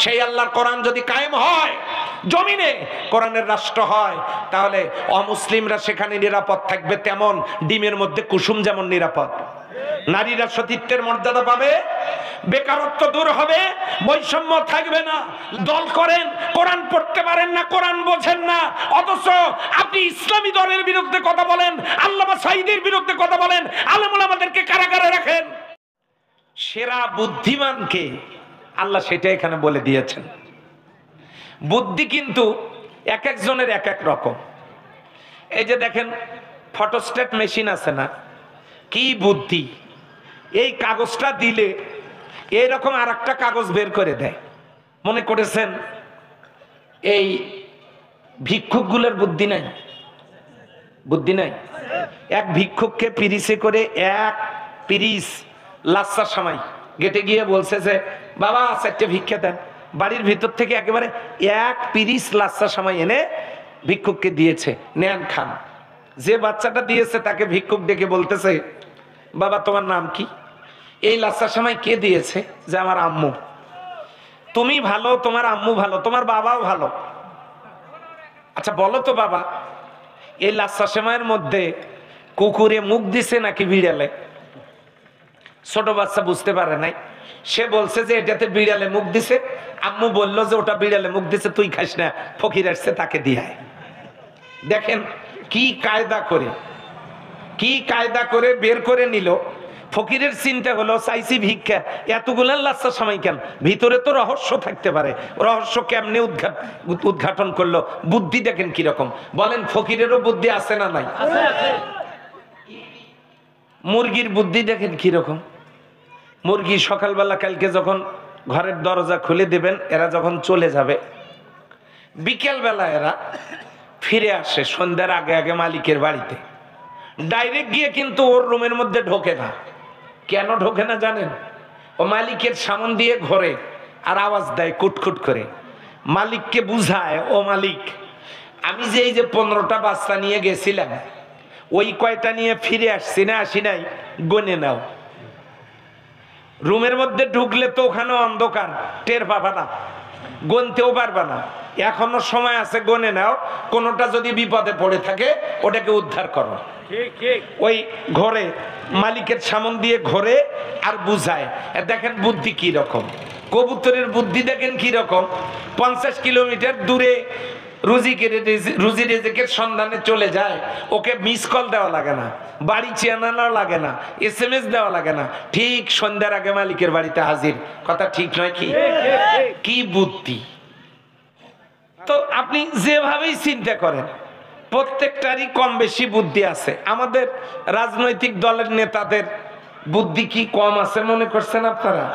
সেই আল্লাহর কোরআন যদি কায়েম হয়, জমিনে কোরআনের রাষ্ট্র হয়, তাহলে অমুসলিমরা সেখানে নিরাপদ থাকবে। তেমন ডিমের মধ্যে কুসুম যেমন নিরাপদ। নারীরা সতীত্বের মর্যাদা পাবে, বেকারত্ব দূর হবে, বৈষম্য থাকবে না। দল করেন, কোরআন পড়তে পারেন না, কোরআন বোঝেন না, অথচ আপনি ইসলামী দলের বিরুদ্ধে কথা বলেন, আল্লামা সাঈদীর বিরুদ্ধে কথা বলেন, আলেম ওলামাদেরকে কারাগারে রাখেন। সেরা বুদ্ধিমানকে আল্লাহ সেটা এখানে বলে দিয়েছেন। বুদ্ধি কিন্তু এক একজনের এক এক রকম। এই যে দেখেন ফটোস্ট্যাট মেশিন আছে না, কি বুদ্ধি! এই কাগজটা দিলে এইরকম আর একটা কাগজ বের করে দেয়। মনে করেছেন এই ভিক্ষুকগুলোর বুদ্ধি নাই? বুদ্ধি নাই। এক ভিক্ষুককে পিরিসে করে এক পিরিস লাচ্ছার সময় গেটে গিয়ে বলছে যে বাবা 4টে ভিক্ষা দেন। বাড়ির ভিতর থেকে একেবারে এক পিরিস লাচ্ছার সময় এনে ভিক্ষুককে দিয়েছে, নেন খান। যে বাচ্চাটা দিয়েছে তাকে ভিক্ষুক ডেকে বলতেছে বাবা তোমার নাম কি? এই লাচ্ছার সময় কে দিয়েছে? যে আমার আম্মু। তুমি ভালো, তোমার আম্মু ভালো, তোমার বাবাও ভালো। আচ্ছা বলো তো বাবা, এই লাচ্ছার সময়ের মধ্যে কুকুরে মুখ দিছে নাকি বিড়ালে? ছোট বাচ্চা বুঝতে পারে নাই, সে বলছে যে এটাতে বিড়ালে মুখ দিছে। আম্মু বলল যে ওটা বিড়ালে মুখ দিছে, তুই খাস না, ফকির আসছে তাকে দিয়ে। দেখেন কি কায়দা করে, কি কায়দা করে বের করে নিল। ফকিরের চিন্তা হলো চাইছি ভিক্ষা, এতগুলো লাচ্ছার সময় কেন? ভিতরে তো রহস্য থাকতে পারে। রহস্য কেমনে উদ্ঘাটন করলো? বুদ্ধি দেখেন কিরকম। বলেন ফকিরেরও বুদ্ধি আছে না নাই? মুরগির বুদ্ধি দেখেন কিরকম। মুরগি সকালবেলা কালকে যখন ঘরের দরজা খুলে দেবেন, এরা যখন চলে যাবে, বিকেলবেলা এরা ফিরে আসে সন্ধ্যার আগে আগে মালিকের বাড়িতে। ডাইরেক্ট গিয়ে কিন্তু ওর রুমের মধ্যে ঢোকে না। কেন ঢোকে না জানেন? ও মালিকের সামন দিয়ে ঘরে আর আওয়াজ দেয় কুটকুট করে। মালিককে বুঝায়, ও মালিক আমি যে এই যে 15টা বাচ্চা নিয়ে গেছিলাম, ওই কয়টা নিয়ে ফিরে আসছি না আসি নাই গনে নাও। রুমের মধ্যে ঢুকলে তো ওখানে অন্ধকার, টের পাবা না, গনতেও পারবা না। এখনো সময় আছে, গনে নাও। কোনোটা যদি বিপদে পড়ে থাকে ওটাকে উদ্ধার করো। ওই ঘরে মালিকের সামন দিয়ে ঘরে আর বুঝায়। দেখেন বুদ্ধি কি রকম। কবুতরের বুদ্ধি দেখেন কি রকম। 50 কিলোমিটার দূরে রুজি রিজিকের সন্ধানে চলে যায়, ওকে মিস কল দেওয়া লাগে না, বাড়ি চেনানো লাগে না, SMS দেওয়া লাগে না, ঠিক সন্ধ্যার আগে মালিকের বাড়িতে হাজির। কথা ঠিক নয় কি? কি বুদ্ধি! তো আপনি যেভাবেই চিন্তা করেন, প্রত্যেকটারই কম বেশি বুদ্ধি আছে। আমাদের রাজনৈতিক দলের নেতাদের বুদ্ধি কি কম আছে মনে করছেন আপনারা?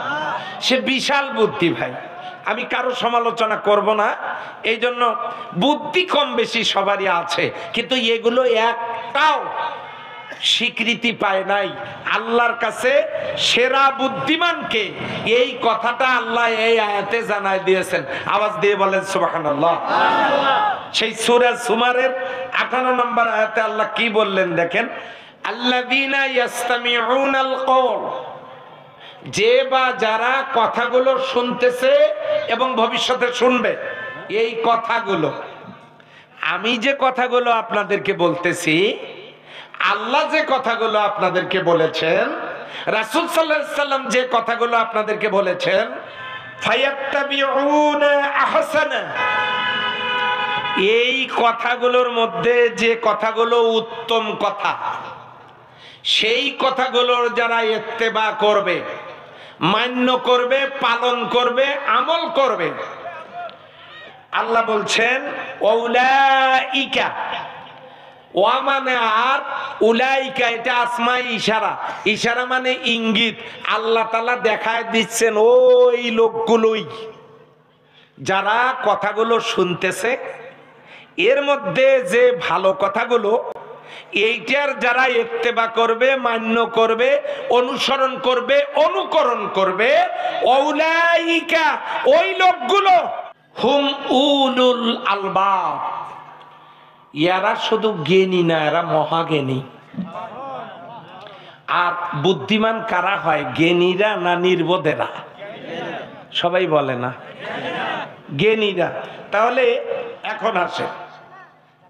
সে বিশাল বুদ্ধি ভাই। আমি কারো সমালোচনা করব না, এই জন্য বুদ্ধি কম বেশি সবারই আছে, কিন্তু এগুলো একটাও স্বীকৃতি পায় নাই। আল্লাহর কাছে সেরা বুদ্ধিমানকে, এই কথাটা আল্লাহ এই আয়াতে জানাই দিয়েছেন। আওয়াজ দিয়ে বলেন সুবহানাল্লাহ। সেই সূরা জুমারের 58 নম্বর আয়াতে আল্লাহ কি বললেন দেখেন, আল্লাযীনা ইয়াসতামিউনাল কওল, যে বা যারা কথাগুলো শুনতেছে এবং ভবিষ্যতে শুনবে। এই কথাগুলো, আমি যে কথাগুলো আপনাদেরকে বলতেছি, আল্লাহ যে কথাগুলো আপনাদেরকে বলেছেন, রাসূল সাল্লাল্লাহু আলাইহি সাল্লাম যে কথাগুলো আপনাদেরকে বলেছেন, ফায়াত্তাবিউনা আহসানা, এই কথাগুলোর মধ্যে যে কথাগুলো উত্তম কথা, সেই কথাগুলোর যারা ইত্তেবা করবে, মান্য করবে, পালন করবে, আমল করবে, আল্লাহ বলছেন উলাইকা, ওয়া মানে আর উলাইকা এটা আসমাই ইশারা। ইশারা মানে ইঙ্গিত। আল্লাহ তাআলা দেখায় দিচ্ছেন ওই লোকগুলোই যারা কথাগুলো শুনতেছে, এর মধ্যে যে ভালো কথাগুলো, এইটার যারা ইত্তেবা করবে, মান্য করবে, অনুসরণ করবে, অনুকরণ করবে, উলাইকা ওই লোকগুলো হুম উলুল আলবাব, এরা শুধু জ্ঞানী না, এরা মহাজ্ঞানী। আর বুদ্ধিমান কারা হয়, জ্ঞানীরা না নির্বোধেরা? সবাই বলে না। জ্ঞানীরা। তাহলে এখন আসে,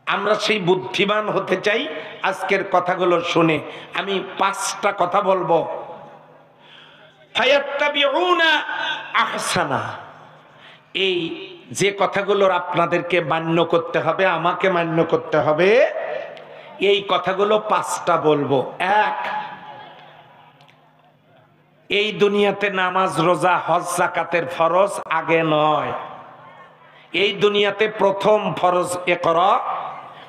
আমরা সেই বুদ্ধিমান হতে চাই। আজকের কথাগুলো শুনে আমি 5টা কথা বলবো। ফায়াত্তাবিউনা আহসানা, এই যে কথাগুলোর আপনাদেরকে মান্য করতে হবে, আমাকে মান্য করতে হবে, এই কথাগুলো 5টা বলবো। 1, এই দুনিয়াতে নামাজ রোজা হজ যাকাতের ফরজ আগে নয়। এই দুনিয়াতে প্রথম ফরজ ইকরা,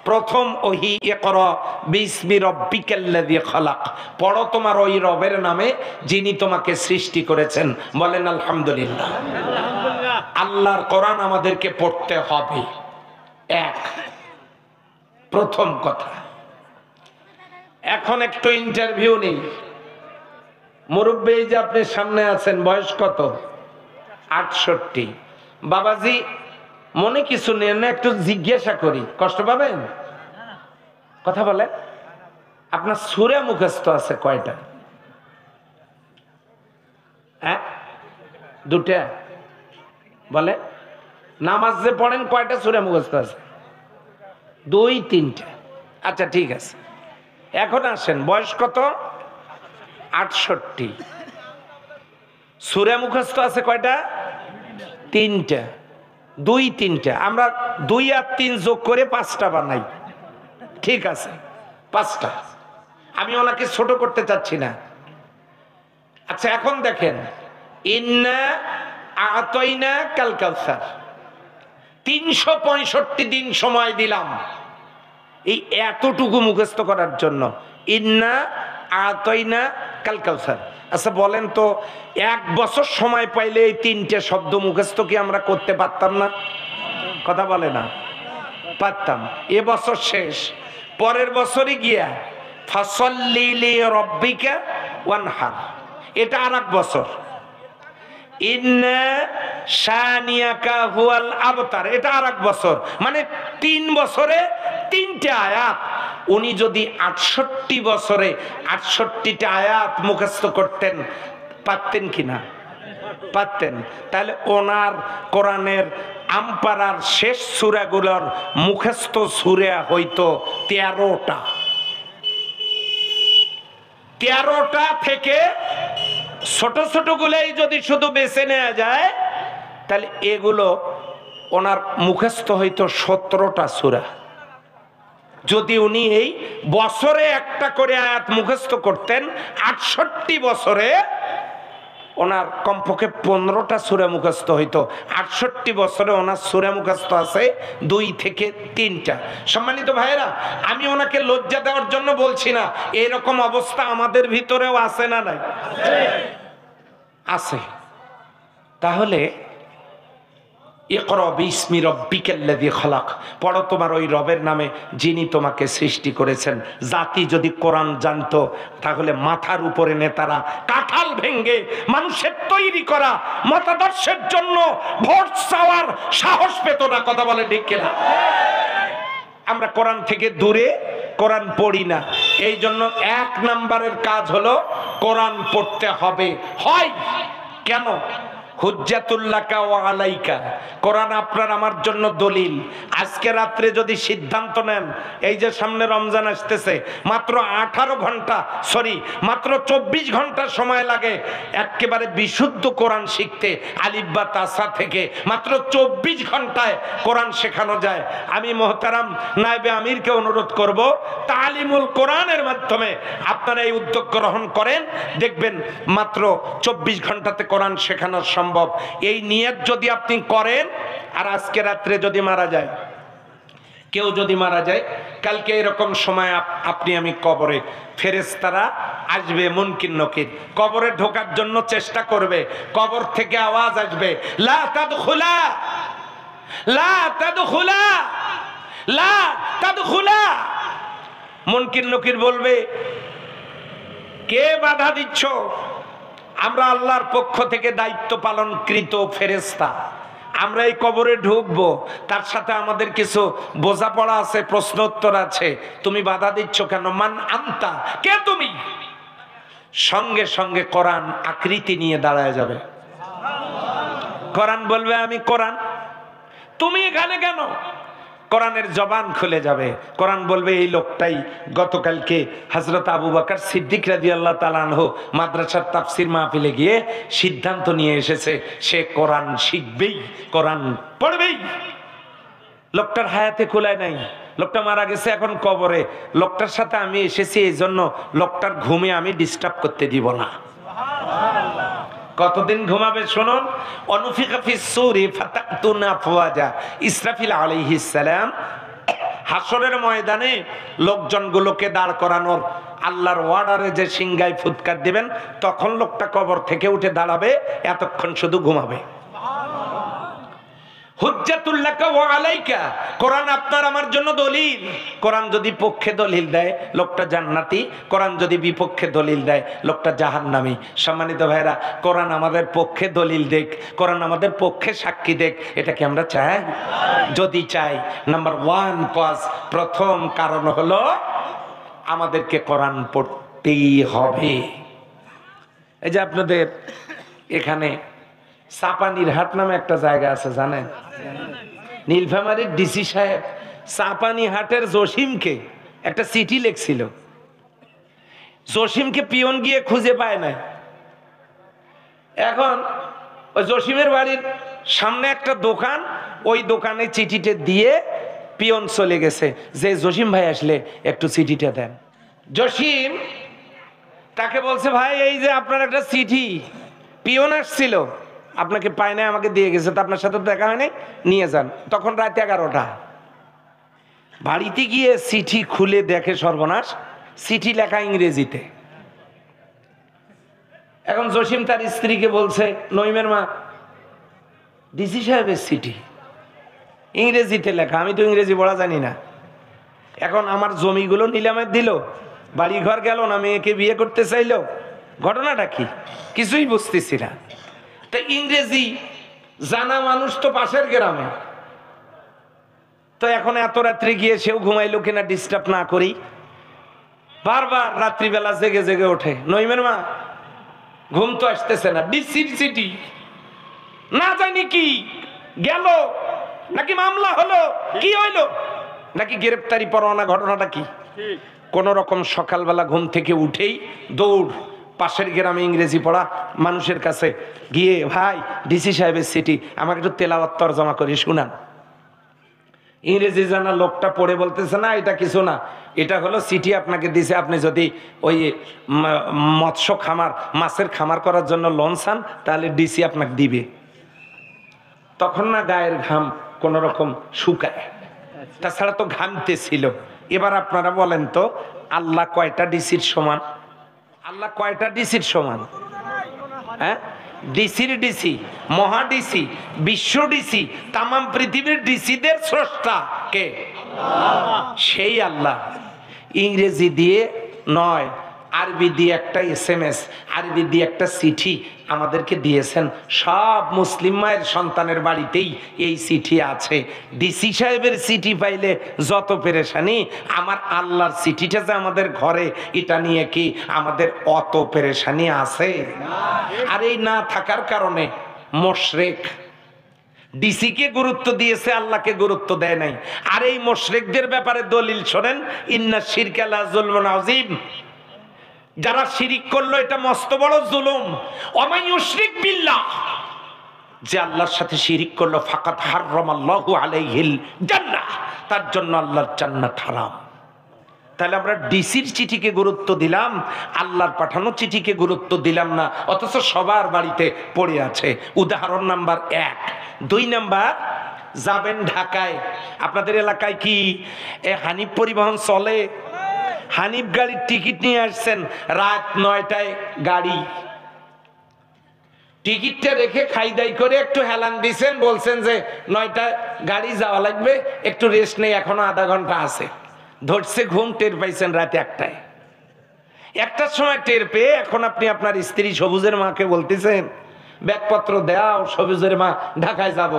প্রথম ওহী ইকরা বিসমি রাব্বিকাল্লাযী খালাক, পড়ো তোমার ওই রবের নামে যিনি তোমাকে সৃষ্টি করেছেন। বলেন আলহামদুলিল্লাহ। আল্লাহর কোরআন আমাদেরকে পড়তে হবে, 1 প্রথম কথা। এখন একটু ইন্টারভিউ নেই। মুরব্বী যে আপনি সামনে আছেন, বয়স কত? 68। বাবাজি মনে কিছু নেন না, একটু জিজ্ঞাসা করি, কষ্ট পাবেন? কথা বলেন। আপনার সূরা মুখস্থ আছে কয়টা? হ্যাঁ, 2টা। বলে নামাজ যে পড়েন কয়টা সূরা মুখস্থ আছে? 2-3টা। আচ্ছা ঠিক আছে। এখন আসেন, বয়স কত? 68। সূরা মুখস্থ আছে কয়টা? 3টা। 2-3টা। আমরা 2 আর 3 যোগ করে 5টা বানাই। ঠিক আছে, 5টা। আমি ওনাকে ছোট করতে চাচ্ছি না। আচ্ছা এখন দেখেন, ইন্না আতাইনা কাল কাউসার, 365 দিন সময় দিলাম এই এতটুকু মুখস্থ করার জন্য। ইন্না আতাইনা কাল কাউসার। আচ্ছা বলেন তো, 1 বছর সময় পাইলে এই 3টে শব্দ মুখস্থ কি আমরা করতে পারতাম না? কথা বলে না? পারতাম। এ বছর শেষ, পরের বছরই গিয়া ফাসাল্লি লিরাব্বিকা ওয়ানহার, এটা আরেক বছর। ইন্না শানিয়াকা হুয়াল আবতার, এটা আরেক বছর। মানে 3 বছরে 3টে আয়াত। উনি যদি 68 বছরে 68টা আয়াত মুখস্থ করতেন, পারতেন কিনা? পারতেন। তাহলে ওনার কোরআনের আমপারার শেষ সূরাগুলোর মুখস্থ সূরা হইতো 13টা। 13টা থেকে ছোট ছোট গুলাই যদি শুধু বেছে নেওয়া যায়, তাহলে এগুলো ওনার মুখস্থ হইতো 17টা সূরা। যদি উনি এই বছরে একটা করে আয়াত মুখস্থ করতেন, 68 বছরে ওনার কমপক্ষে 15টা সূরা মুখস্থ হইতো। 68 বছরে ওনার সূরা মুখস্থ আছে 2 থেকে 3টা। সম্মানিত ভাইয়েরা, আমি ওনাকে লজ্জা দেওয়ার জন্য বলছি না, এরকম অবস্থা আমাদের ভিতরেও আছে না নাই? আছে। তাহলে ইকরা বিসমি রাব্বিকাল্লাযী খালাক, পড়ো তোমার ওই রবের নামে যিনি তোমাকে সৃষ্টি করেছেন। জাতি যদি কোরআন জানতো, তাহলে মাথার উপরে নেতারা কাঁঠাল ভেঙ্গে মানুষের তৈরি করা মতাদর্শের জন্য ভোট চাওয়ার সাহস পেত না। কথা বলে ঠিক কিনা? আমরা কোরআন থেকে দূরে, কোরআন পড়ি না। এই জন্য 1 নম্বরের কাজ হলো কোরআন পড়তে হবে। হয় কেন? হুজ্জাতুল্লাকা ওয়া আলাইকা, কোরআন আপনার আমার জন্য দলিল। আজকে রাত্রে যদি সিদ্ধান্ত নেন, এই যে সামনে রমজান আসতেছে, মাত্র 18 ঘন্টা, সরি মাত্র 24 ঘন্টা সময় লাগে একেবারে বিশুদ্ধ কোরআন শিখতে। আলিফ বা তাসা থেকে মাত্র 24 ঘন্টায় কোরআন শেখানো যায়। আমি মোহতারাম নায়েবে আমিরকে অনুরোধ করব, তালিমুল কোরআনের মাধ্যমে আপনারা এই উদ্যোগ গ্রহণ করেন, দেখবেন মাত্র 24 ঘন্টাতে কোরআন শেখানো সম্ভব। এই নিয়ত যদি আপনি করেন, আর আজকে রাত্রে যদি মারা যায়, কেউ যদি মারা যায়, কালকে এরকম সময় আপনি আমি কবরে, ফেরেশতারা আসবে মুনকির নকির, কবরে ঢোকার জন্য চেষ্টা করবে। কবর থেকে আওয়াজ আসবে, লা তাদখুলা, লা তাদখুলা, লা তাদখুলা। মুনকির নকির বলবে, কে বাধা দিচ্ছ? আমরা আল্লাহর পক্ষ থেকে দায়িত্ব পালনকৃত ফেরেশতা, আমরা এই কবরে ঢুকবো, তার সাথে আমাদের কিছু বোঝাপড়া আছে, প্রশ্ন উত্তর আছে, তুমি বাধা দিচ্ছ কেন? মান আনতা, কে তুমি? সঙ্গে সঙ্গে কোরআন আকৃতি নিয়ে দাঁড়ায় যাবে। কোরআন বলবে, আমি কোরআন। তুমি এখানে কেন? কোরআনের জবান খুলে যাবে, কোরআন বলবে এই লোকটাই গতকালকে হযরত আবু বকর সিদ্দিক রাদিয়াল্লাহু তাআলা আনহু মাদ্রাসার তাফসীর মাহফিলে গিয়ে সিদ্ধান্ত নিয়ে এসেছে সে কোরআন শিখবেই, কোরআন পড়বেই। লোকটার হায়াতে কুলায় নাই, লোকটা মারা গেছে এখন কবরে। লোকটার সাথে আমি এসেছি এই জন্য লোকটার ঘুমে আমি ডিস্টার্ব করতে দিব না। কতদিন ঘুমাবে শুনুন। অনুফিকা ফিস সূরি ফাতাতুনা আফওয়াজা। ইসরাফিল আলাইহিস সালাম হাসরের ময়দানে লোকজনগুলোকে দাঁড় করানোর আল্লাহর অর্ডারে যে সিংহায় ফুৎকার দিবেন, তখন লোকটা কবর থেকে উঠে দাঁড়াবে, এতক্ষণ শুধু ঘুমাবে। হুজ্জাতুল্লাকা ওয়া আলাইকা, কোরআন আপনার আমার জন্য দলিল। কোরআন যদি পক্ষে দলিল দেয় লোকটা জান্নাতি, কোরআন যদি বিপক্ষে দলিল দেয় লোকটা জাহান্নামী। সম্মানিত ভাইরা, কোরআন আমাদের পক্ষে দলিল দেখ, কোরআন আমাদের পক্ষে সাক্ষী দেখ, এটা কি আমরা চাই? যদি চাই, নাম্বার 1 কজ, প্রথম কারণ হলো আমাদেরকে কোরআন পড়তেই হবে। এই যে আপনাদের এখানে চাপানির হাট নামে একটা জায়গা আছে জানেন? নীলফামারীর ডিসি সাহেব চাপানি হাটের জসিমকে একটা চিঠি লিখছিল। জসিমকে পিয়ন গিয়ে খুঁজে পায় না। এখন ওই জসিমের বাড়ির সামনে একটা দোকান, ওই দোকানে চিঠিটা দিয়ে পিয়ন চলে গেছে যে জসিম ভাই আসলে একটু চিঠিটা দেন। জসিম তাকে বলছে, ভাই এই যে আপনার একটা চিঠি, পিয়ন আসছিল, আপনাকে পায় না, আমাকে দিয়ে গেছে, তো আপনার সাথে দেখা হয় নাই, নিয়ে যান। তখন রাত 11টা। বাড়িতে গিয়ে চিঠি খুলে দেখে সর্বনাশ, চিঠি লেখা ইংরেজিতে। এখন জসিম তার স্ত্রীকে বলছে, নইমের মা, ডিসি সাহেবের চিঠি ইংরেজিতে লেখা, আমি তো ইংরেজি পড়া জানি না। এখন আমার জমিগুলো নিলামে দিল, বাড়ি ঘর গেল না, মেয়েকে বিয়ে করতে চাইলো, ঘটনাটা কি কিছুই বুঝতেছি না। তো ইংরেজি জানা মানুষ তো পাশের গ্রামে, তো এখন এত রাত্রে গিয়ে সেও ঘুমাইলো কিনা ডিস্টার্ব না করি, বারবার রাত্রিবেলা জেগে জেগে ওঠে। নইমের মা, ঘুম তো আসতেছে না, ডিসির চিঠি, না জানি কি গেল, নাকি মামলা হলো, কি হইলো, নাকি গ্রেপ্তারি পরোয়ানা, ঘটনাটা কি? কোন রকম সকালবেলা ঘুম থেকে উঠেই দৌড় পাশের গ্রামে ইংরেজি পড়া মানুষের কাছে গিয়ে, ভাই ডিসি সাহেবের চিঠি, আমাকে একটু তেলাওয়াত তরজমা করে শুনান। ইংরেজি জানা লোকটা পড়ে বলতেছে, না এটা কিছু না, এটা হলো চিঠি আপনাকে দিছে, আপনি যদি ওই মৎস্য খামার, মাছের খামার করার জন্য লোন চান তাহলে ডিসি আপনাকে দিবে। তখন না গায়ের ঘাম কোন রকম শুকায়, তাছাড়া তো ঘামতেছিল। এবার আপনারা বলেন তো, আল্লাহ কয়টা ডিসির সমান? আল্লাহ কয়টা ডিসির সমান? হ্যাঁ, ডিসির ডিসি, মহা ডিসি, বিশ্ব ডিসি, তাম পৃথিবীর ডিসিদের স্রষ্টা কে? সেই আল্লাহ ইংরেজি দিয়ে নয়, আরবি দিয়ে একটা SMS, আরবি দিয়ে একটা চিঠি আমাদেরকে দিয়েছেন। সব মুসলিম মায়ের সন্তানের বাড়িতেই এই চিঠি আছে। ডিসি সাহেবের চিঠি পাইলে যত পেরেশানি, আমার আল্লাহর চিঠিটা যে আমাদের ঘরে, এটা নিয়ে কি আমাদের অত পেরেশানি আছে? আর এই না থাকার কারণে মুশরিক ডিসিকে গুরুত্ব দিয়েছে, আল্লাহকে গুরুত্ব দেয় নাই। আর এই মুশরিকদের ব্যাপারে দলিল শোনেন, ইন্না শিরকা লা যুলমুন আযীম, যারা শিরিক করলো এটা মস্ত বড় জুলুম। ওয়ামান ইউশরিক বিল্লাহ, যে আল্লাহর সাথে শিরিক করলো, ফাকাত হারামাল্লাহু আলাইহিল জান্নাহ, তার জন্য আল্লাহর জান্নাত হারাম। তাহলে আমরা ডিসির চিঠিকে গুরুত্ব দিলাম, আল্লাহর পাঠানো চিঠিকে গুরুত্ব দিলাম না, অথচ সবার বাড়িতে পড়ে আছে। উদাহরণ নাম্বার 1। 2 নাম্বার, যাবেন ঢাকায়, আপনাদের এলাকায় কি হানিফ পরিবহন চলে? হানিফ গাড়ির টিকিট নিয়ে আসছেন, রাত 9টায় গাড়ি, টিকিটটা রেখে খাই দাই করে একটু হেলান দিছেন, বলছেন যে 9টায় গাড়ি যাওয়া লাগবে, একটু রেস্ট নেই, এখনো আধা ঘন্টা আছে। ধরছে ঘুম, টের পাইছেন রাত 1টায়। 1টার সময় টের পেয়ে এখন আপনি আপনার স্ত্রী সবুজের মাকে বলতেছেন, ব্যাগপত্র দাও, সবুজের মা ঢাকায় যাব।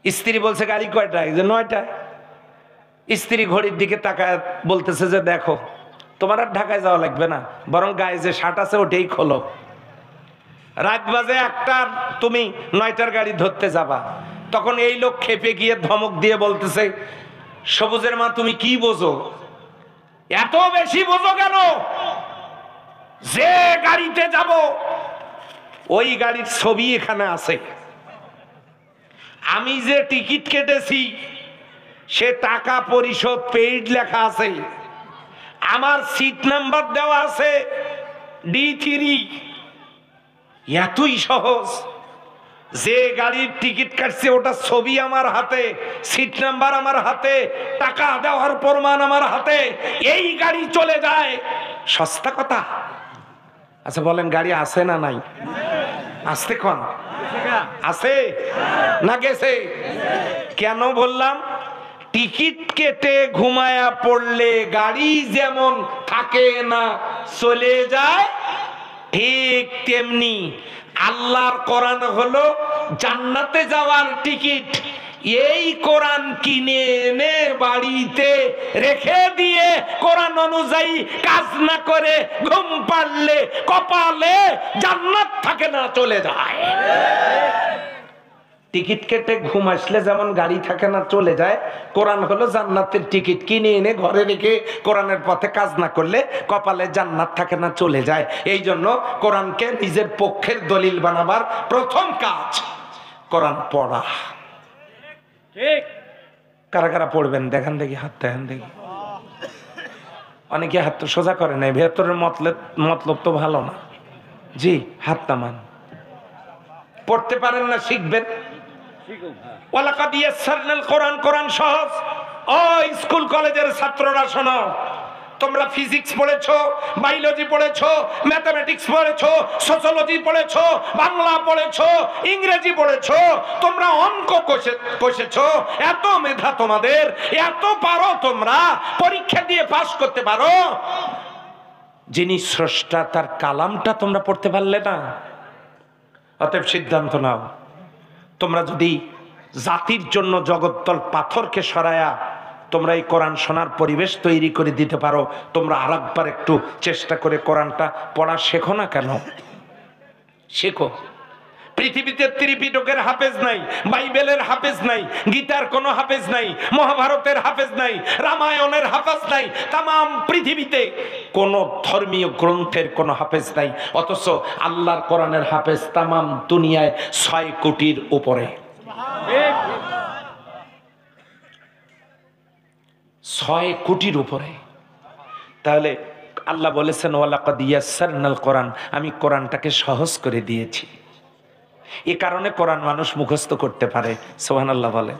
স্ত্রী বলছে গাড়ি কয়টায়? যে 9টায়। স্ত্রী ঘড়ির দিকে তাকায় বলতেছে যে দেখো, তোমার আর ঢাকায় যাওয়া লাগবে না, বরং গায়ে যে শার্ট আছে ওটাই খোলো। রাত বাজে 1টা, তুমি 9টার গাড়ি ধরতে যাবা। তখন এই লোক খেপে গিয়ে ধমক দিয়ে বলতেছে, সবুজের মা তুমি কি বোঝো, এত বেশি বোঝো কেন? যে গাড়িতে যাব ওই গাড়ির ছবি এখানে আছে, আমি যে টিকিট কেটেছি সে টাকা পরিশোধ পেইড লেখা আছে, আমার সিট নাম্বার দেওয়া আছে D3। এতই সহজ, যে গাড়ির টিকিট কাটছে ওটা ছবি আমার হাতে, সিট নাম্বার আমার হাতে, টাকা দেওয়ার প্রমাণ আমার হাতে, এই গাড়ি চলে যায়। সস্তা কথা। আচ্ছা বলেন, গাড়ি আছে না নাই? আসতে কোন আছে না গেছে? কেন বললাম? টিকিট কেটে ঘুমায়া পড়লে গাড়ি যেমন থাকে না চলে যায়, ঠিক তেমনি আল্লাহর কোরআন হলো জান্নাতে যাওয়ার টিকিট। এই কোরআন কিনে এনে বাড়িতে রেখে দিয়ে কোরআন অনুযায়ী কাজ না করে ঘুম পাড়লে কপালে জান্নাত থাকে না চলে যায়। টিকিট কেটে ঘুম আসলে যেমন গাড়ি থাকে না চলে যায়, কোরআন হলো জান্নাতের টিকিট, কিনে এনে ঘরে রেখে কোরআনের পথে কাজ না করলে কপালে জান্নাত থাকে না চলে যায়। এই জন্য কোরআনকে নিজের পক্ষের দলিল বানাবার প্রথম কাজ কোরআন পড়া। কারা কারা পড়বেন দেখান দেখি, হাত দেখান দেখি। অনেকে হাত তো সোজা করে নাই, ভেতরের মতলব তো ভালো না। জি, হাত নামান। পড়তে পারেন না, শিখবেন। ওয়ালাকাদ ইয়াসসারনাল কোরআন, কোরআন সহজ। ও স্কুল কলেজের ছাত্ররা শোনো, তোমরা ফিজিক্স পড়েছো, বায়োলজি পড়েছো, ম্যাথমেটিক্স পড়েছো, সোশিওলজি পড়েছো, বাংলা পড়েছো, ইংরেজি পড়েছো, তোমরা অঙ্ক কষেছো, এত মেধা তোমাদের, এত পারো তোমরা, পরীক্ষা দিয়ে পাস করতে পারো, যিনি স্রষ্টা তার কালামটা তোমরা পড়তে পারলে না। অতএব সিদ্ধান্ত নাও, তোমরা যদি জাতির জন্য জগত্তল পাথরকে সরায়া তোমরা এই কোরআন শোনার পরিবেশ তৈরি করে দিতে পারো, তোমরা আরেকবার একটু চেষ্টা করে কোরআনটা পড়া শেখো না কেন? শেখো। পৃথিবীতে ত্রিপিটকের হাফেজ নাই, বাইবেলের হাফেজ নাই, গীতার কোনো হাফেজ নাই, মহাভারতের হাফেজ নাই, রামায়ণের হাফেজ নাই, তামাম পৃথিবীতে কোনো ধর্মীয় গ্রন্থের কোনো হাফেজ নাই। অথচ আল্লাহর কোরআনের হাফেজ তামাম দুনিয়ায় 6 কোটির উপরে। 6 কোটির উপরে। তাহলে আল্লাহ বলেছেন ওয়ালাকাদ ইয়াসসারনাল কোরআন, আমি কোরআনটাকে সহজ করে দিয়েছি। এ কারণে কোরআন মানুষ মুখস্থ করতে পারে। সুবহানাল্লাহ বলে।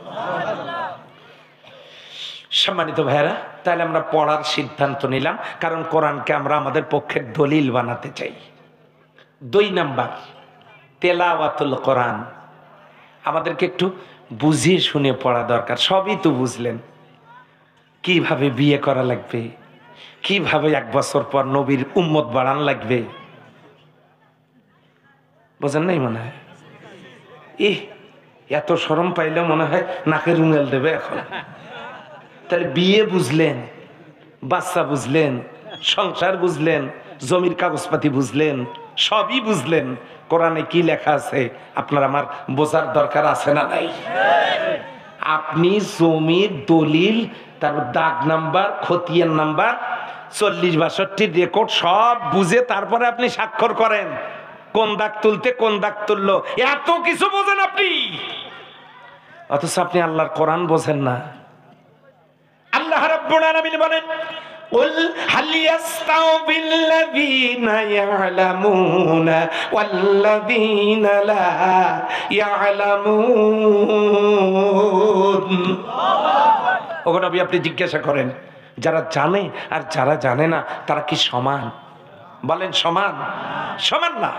সম্মানিত ভাইরা, তাহলে আমরা পড়ার সিদ্ধান্ত নিলাম, কারণ কোরআনকে আমরা আমাদের পক্ষের দলিল বানাতে চাই। 2 নাম্বার, তেলাওয়াতুল কোরআন। আমাদেরকে একটু বুঝিয়ে শুনে পড়া দরকার। সবই তো বুঝলেন, কিভাবে বিয়ে করা লাগবে, কিভাবে 1 বছর পর নবীর উম্মত বাড়ান লাগবে, বোঝেন নাই মনে হয়? এত শরম পাইলে মনে হয় নাকে রুমেল দেবে এখন। তাহলে বিয়ে বুঝলেন, বাচ্চা বুঝলেন, সংসার বুঝলেন, জমির কাগজপাতি বুঝলেন, সবই বুঝলেন, কোরআনে কি লেখা আছে আপনার আমার বোঝার দরকার আছে না নাই? আপনি জমির দলিল, তার দাগ নাম্বার, খতিয়ান নাম্বার, 40-62 রেকর্ড সব বুঝে তারপরে আপনি স্বাক্ষর করেন কোন দাগ তুলতে কোন দাগ তুললো, এত কিছু বোঝেন আপনি, অথচ আপনি আল্লাহর কোরআন বোঝেন না। আল্লাহ রাব্বুল আলামিন বলেন, কুল হাল ইয়াস্তাউবিল্লাযীনা ইয়ালামুনা ওয়াল্লাযীনা লা ইয়ালামুন। ওগো নবী, আপনি জিজ্ঞাসা করেন, যারা জানে আর যারা জানে না তারা কি সমান? বলেন সমান? সমান না।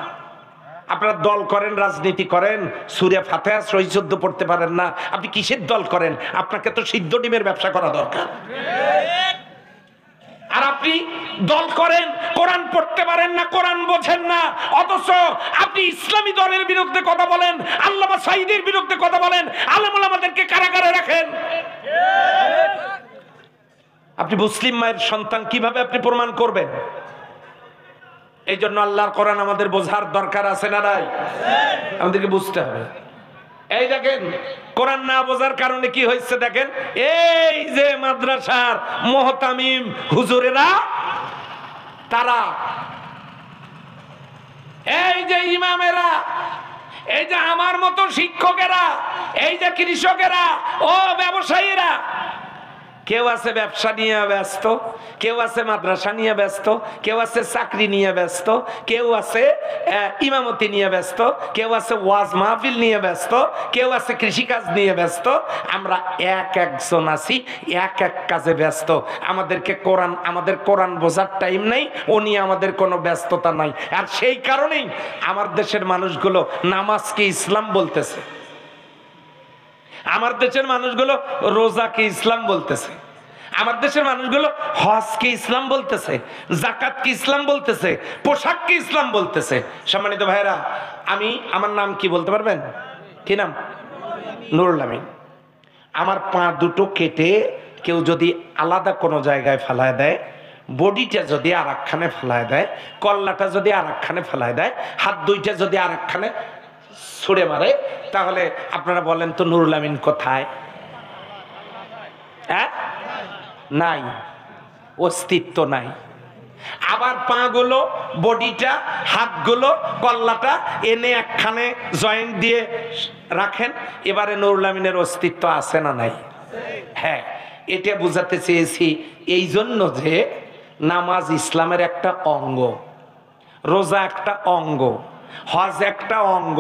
আপনারা দল করেন, রাজনীতি করেন, সূরা ফাতিহা 14 পড়তে পারেন না, আপনি কিসের দল করেন? আপনাকে তো সিদ্ধ ডিমের ব্যবসা করা দরকার। আর আপনি দল করেন, কোরআন পড়তে পারেন না, কোরআন বোঝেন না, অথচ আপনি ইসলামী দলের বিরুদ্ধে কথা বলেন, আল্লামা সাঈদীর বিরুদ্ধে কথা বলেন, আলেম ওলামাদেরকে কারাগারে রাখেন। আপনি মুসলিম মায়ের সন্তান কিভাবে আপনি প্রমাণ করবেন? এই জন্য আল্লাহর কোরআন আমাদের বোঝার দরকার আছে না নাই? আমাদেরকে বুঝতে হবে। এই দেখেন কোরআন না বোঝার কারণে কি হয়েছে দেখেন, এই যে মাদ্রাসার মুহতামিম হুজুরেরা, তারা, এই যে ইমামেরা, এই যে আমার মতো শিক্ষকেরা, এই যে কৃষকেরা ও ব্যবসায়ীরা, কেউ আছে ব্যবসা নিয়ে ব্যস্ত, কেউ আছে মাদ্রাসা নিয়ে ব্যস্ত, কেউ আছে চাকরি নিয়ে ব্যস্ত, কেউ আছে ইমামতি নিয়ে ব্যস্ত, কেউ আছে ওয়াজ মাহফিল নিয়ে ব্যস্ত, কেউ আছে কৃষিকাজ নিয়ে ব্যস্ত। আমরা একজন আছি এক কাজে ব্যস্ত। আমাদের কোরআন বোঝার টাইম নেই, ও নিয়ে আমাদের কোনো ব্যস্ততা নাই। আর সেই কারণেই আমার দেশের মানুষগুলো নামাজকে ইসলাম বলতেছে, আমার দেশের মানুষগুলো রোজাকে ইসলাম বলতেছে, আমার দেশের মানুষগুলো হজকে ইসলাম বলতেছে, যাকাতকে ইসলাম বলতেছে, পোশাককে ইসলাম বলতেছে। সম্মানিত ভাইরা, আমার নাম কি বলতে পারবেন? কি নাম? নুরুল আমিন। আমার পা দুটো কেটে কেউ যদি আলাদা কোনো জায়গায় ফেলায় দেয়, বডিটা যদি আর একখানে ফেলায় দেয়, কল্লাটা যদি আর একখানে ফেলায় দেয়, হাত দুইটা যদি আর একখানে ছুড়ে মারে, তাহলে আপনারা বলেন তো নুরুল আমিন কোথায়? হ্যাঁ, নাই, অস্তিত্ব নাই। আবার পা গুলো, বডিটা, হাতগুলো, কল্লাটা এনে একখানে জয়েন্ট দিয়ে রাখেন, এবারে নুরুল আমিনের অস্তিত্ব আছে না নাই? হ্যাঁ, এটা বুঝাতে চেয়েছি এই জন্য যে নামাজ ইসলামের একটা অঙ্গ, রোজা একটা অঙ্গ, হজ একটা অঙ্গ,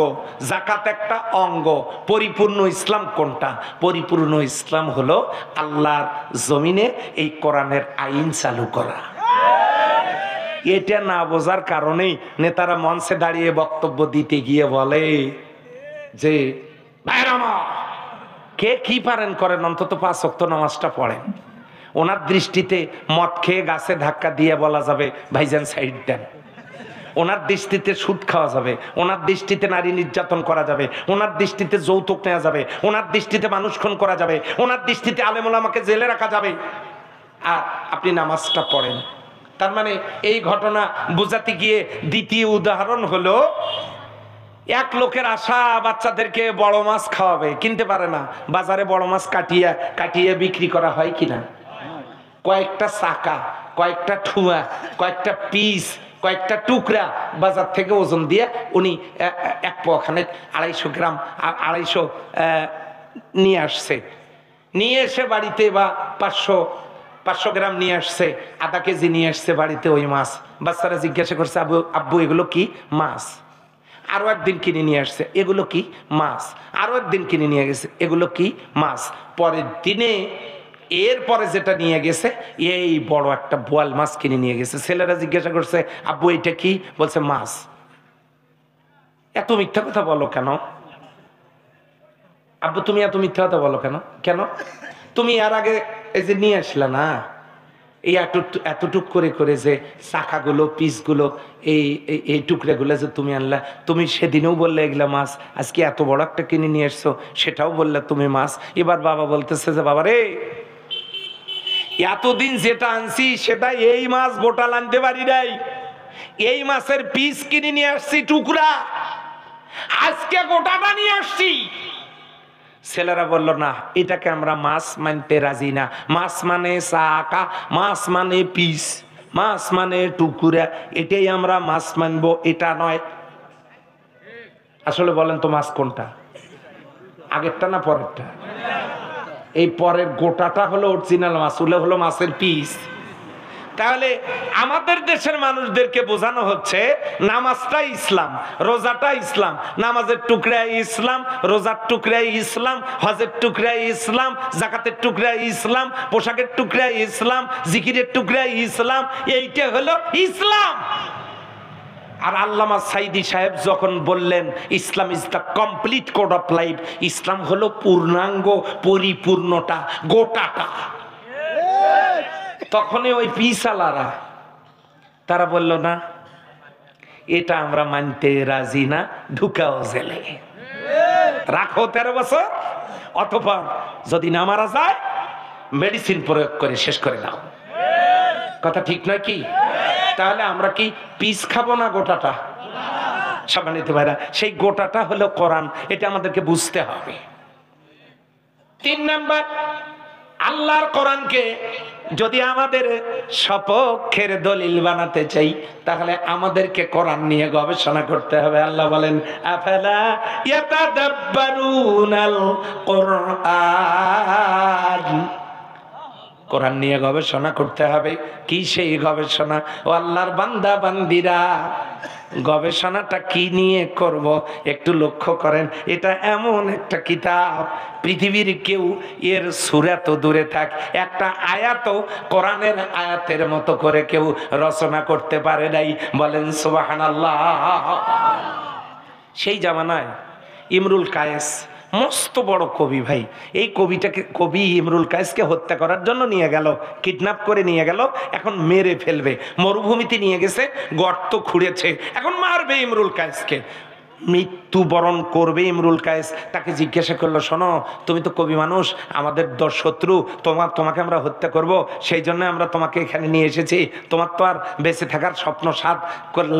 যাকাত একটা অঙ্গ। পরিপূর্ণ ইসলাম কোনটা? পরিপূর্ণ ইসলাম হলো আল্লাহর জমিনে এই কোরআনের আইন চালু করা। এটা না বোঝার কারণেই নেতারা মঞ্চে দাঁড়িয়ে বক্তব্য দিতে গিয়ে বলে যে কে কি পারেন করেন, অন্তত 5 ওয়াক্ত নামাজটা পড়েন। ওনার দৃষ্টিতে মদ খেয়ে গাছে ধাক্কা দিয়ে বলা যাবে ভাইজান সাইড দেন, ওনার দৃষ্টিতে সুদ খাওয়া যাবে, ওনার দৃষ্টিতে নারী নির্যাতন করা যাবে, ওনার দৃষ্টিতে যৌতুক নেওয়া যাবে, ওনার দৃষ্টিতে মানুষ খুন করা যাবে, ওনার দৃষ্টিতে আলেম ওলামাকে জেলে রাখা যাবে, আর আপনি নামাজটা পড়েন। তার মানে এই ঘটনা বোঝাতে গিয়ে দ্বিতীয় উদাহরণ হলো, এক লোকের আশা বাচ্চাদেরকে বড় মাছ খাওয়াবে, কিনতে পারে না, বাজারে বড় মাছ কাটিয়ে বিক্রি করা হয় কিনা? কয়েকটা চাকা, কয়েকটা ঠুয়া, কয়েকটা পিস, কয়েকটা টুকরা বাজার থেকে ওজন দিয়ে উনি এক পোয়াখানে 250 গ্রাম 250 নিয়ে আসছে, নিয়ে এসে বাড়িতে, বা 500 গ্রাম নিয়ে আসছে, আধা কেজি নিয়ে আসছে বাড়িতে ওই মাছ। বাচ্চারা জিজ্ঞাসা করছে, আব্বু এগুলো কি? মাছ। আরো একদিন কিনে নিয়ে আসছে, এগুলো কি? মাছ। আরো একদিন কিনে নিয়ে গেছে, এগুলো কি? মাছ। পরের দিনে এরপরে যেটা নিয়ে গেছে, এই বড় একটা বোয়াল মাছ কিনে নিয়ে গেছে। ছেলেরা জিজ্ঞাসা করছে, আব্বু এটা কি? বলছে মাছ। এত মিথ্যা কথা বলো কেন আব্বু? তুমি এত মিথ্যা কথা বলো কেন? কেন তুমি এর আগে এই যে নিয়ে আসলা না, এই এতটুক করে করে যে চাকাগুলো, পিসগুলো, এই টুকরাগুলো যে তুমি আনলা, তুমি সেদিনেও বললে এগুলা মাছ, আজকে এত বড় একটা কিনে নিয়ে এসছো, সেটাও বললে তুমি মাছ। এবার বাবা বলতেছে যে, বাবা রে, এতদিন যেটা আনছি সেটা এই মাছ গোটাল আনতে পারি নাই, এই মাছের পিস কিনে নিয়ে আসছি টুকরা, আজকে গোটাটা নিয়ে আসছি। ছেলেরা বলল, না, এটাকে আমরা মাছ মানতে রাজি না। মাছ মানে চাকা, মাছ মানে পিস, মাছ মানে টুকুরা, এটাই আমরা মাছ মানবো, এটা নয়। আসলে বলেন তো মাছ কোনটা, আগেরটা না পরেরটা? এই পরের গোটাটা হলো অরিজিনাল মাছ, ওগুলো হলো মাছের পিস। তাহলে আমাদের দেশের মানুষদেরকে বোঝানো হচ্ছে নামাজটা ইসলাম, রোজাটা ইসলাম, নামাজের টুকরাই ইসলাম, রোজার টুকরাই ইসলাম, হজের টুকরাই ইসলাম, যাকাতের টুকরাই ইসলাম, পোশাকের টুকরাই ইসলাম, জিকিরের টুকরাই ইসলাম, এইটা হলো ইসলাম। আর আল্লামা সাইদি সাহেব যখন বললেন Islam is the complete code of life, ইসলাম হলো পূর্ণাঙ্গ, পরিপূর্ণটা, গোটাটা, তখনই ওই পিসালারা তারা বলল, না, এটা আমরা মানতে রাজি না, ঢুকাও জেলে, রাখো 13 বছর, অথবা যদি না মারা যায় মেডিসিন প্রয়োগ করে শেষ করে দাও। কথা ঠিক নয় কি? তাহলে আমরা কি পিস খাবো না গোটাটা? সম্মানিত ভাইরা, সেই গোটাটা হলো কোরআন, এটা আমাদেরকে বুঝতে হবে। 3 নাম্বার, আল্লাহর কোরআনকে যদি আমাদের সপক্ষের দলিল বানাতে চাই তাহলে আমাদেরকে কোরআন নিয়ে গবেষণা করতে হবে। আল্লাহ বলেন আফালা ইয়াতাদাব্বারুনাল কুরআন, কোরআন নিয়ে গবেষণা করতে হবে। কি সেই গবেষণা? ও আল্লাহর বান্দা বান্দিরা, গবেষণাটা কি নিয়ে করব একটু লক্ষ্য করেন। এটা এমন একটা কিতাব, পৃথিবীর কেউ এর সূরা তো দূরে থাক, একটা আয়াতও কোরআনের আয়াতের মতো করে কেউ রচনা করতে পারে নাই। বলেন সুবহানাল্লাহ। সেই জামানায় ইমরুল কায়েস মস্ত বড় কবি ভাই, এই কবি ইমরুল কায়েসকে হত্যা করার জন্য নিয়ে গেল, কিডন্যাপ করে নিয়ে গেল, এখন মেরে ফেলবে। মরুভূমিতে নিয়ে গেছে, গর্ত খুঁড়েছে, এখন মারবে ইমরুল কায়েসকে। মৃত্যুবরণ করবে ইমরুল কায়েস। তাকে জিজ্ঞাসা করলো, শোনো তুমি তো কবি মানুষ, আমাদের শত্রু, তোমাকে আমরা হত্যা করব, সেই জন্য আমরা তোমাকে এখানে নিয়ে এসেছি। তোমার তো আর বেঁচে থাকার স্বপ্ন সাধ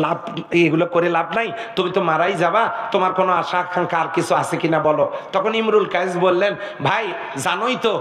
লাভ, এগুলো করে লাভ নাই, তুমি তো মারাই যাবা, তোমার কোনো আশা আকাঙ্ক্ষা আর কিছু আছে কিনা বলো। তখন ইমরুল কায়েস বললেন, ভাই জানোই তো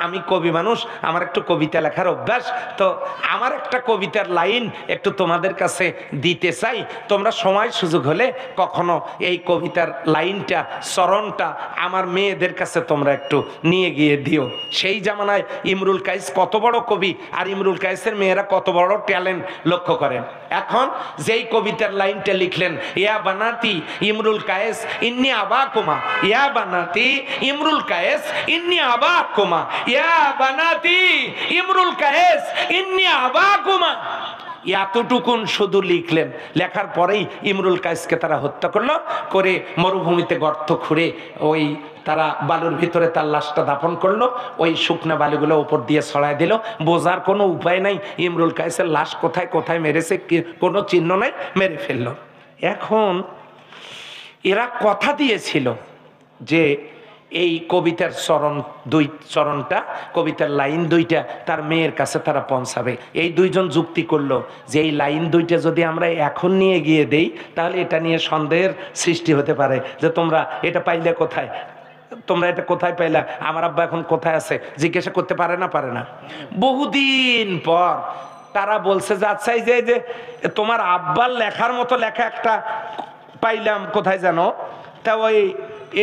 আমি কবি মানুষ, আমার একটু কবিতা লেখার অভ্যাস, তো আমার একটা কবিতার লাইন একটু তোমাদের কাছে দিতে চাই, তোমরা সময় সুযোগ হলে কখনো এই কবিতার লাইনটা, চরণটা আমার মেয়েদের কাছে তোমরা একটু নিয়ে গিয়ে দিও। সেই জামানায় ইমরুল কায়েস কত বড় কবি, আর ইমরুল কায়েসের মেয়েরা কত বড় ট্যালেন্ট লক্ষ্য করেন। এখন যেই কবিতার লাইনটা লিখলেন, ইয়া বানাতি ইমরুল কায়েস ইন্নি আবাকুমা, ইয়া বানাতি ইমরুল কায়েস ইন্নি আবাকুমা, ইয়া বানাতি ইমরুল কায়েস ইন্নি আবাকুমা, এতটুকুন শুধু লিখলেন। লেখার পরেই ইমরুল কায়েসকে তারা হত্যা করলো, করে মরুভূমিতে গর্ত খুঁড়ে ওই তারা বালুর ভিতরে তার লাশটা দাফন করলো, ওই শুকনা বালুগুলো উপর দিয়ে ছড়ায় দিল। বোঝার কোনো উপায় নাই ইমরুল কায়েসের লাশ কোথায় কোথায় মেরেছে, কোনো চিহ্ন নাই, মেরে ফেললো। এখন এরা কথা দিয়েছিল যে এই কবিতার চরণটা, কবিতার লাইন 2টা তার মেয়ের কাছে তারা পৌঁছাবে। এই 2জন যুক্তি করলো যে এই লাইন 2টা যদি আমরা এখন নিয়ে গিয়ে দেই তাহলে এটা নিয়ে সন্দেহের সৃষ্টি হতে পারে যে তোমরা এটা পাইলে কোথায়, তোমরা এটা কোথায় পাইলা, আমার আব্বা এখন কোথায় আছে, জিজ্ঞাসা করতে পারে না। বহুদিন পর তারা বলছে যে আচ্ছা, এই যে তোমার আব্বার লেখার মতো লেখা একটা পাইলাম, কোথায় জানো, তা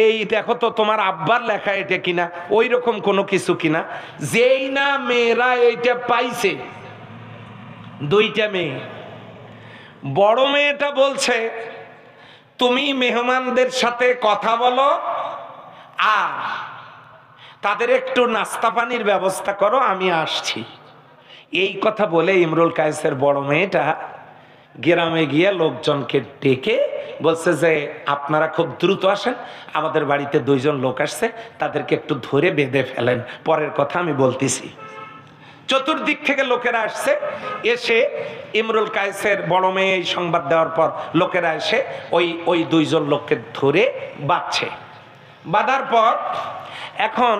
এই দেখো তো তোমার আব্বার লেখা এটা কিনা, ওই রকম কোনো কিছু কিনা। যেই না মেয়েরা এইটা পাইছে, 2টা মেয়ে, বড় মেয়েটা বলছে তুমি মেহমানদের সাথে কথা বলো আর তাদের একটু নাস্তা পানির ব্যবস্থা করো, আমি আসছি। এই কথা বলে ইমরুল কায়েসের বড় মেয়েটা গ্রামে গিয়ে লোকজনকে ডেকে বলছে যে আপনারা খুব দ্রুত আসেন, আমাদের বাড়িতে 2জন লোক আসছে, তাদেরকে একটু ধরে বেঁধে ফেলেন, পরের কথা আমি বলতেছি। চতুর্দিক থেকে লোকেরা আসছে, এসে ইমরুল কায়েসের বড় মেয়ে এই সংবাদ দেওয়ার পর লোকেরা এসে ওই 2জন লোককে ধরে বাঁধছে। বাঁধার পর এখন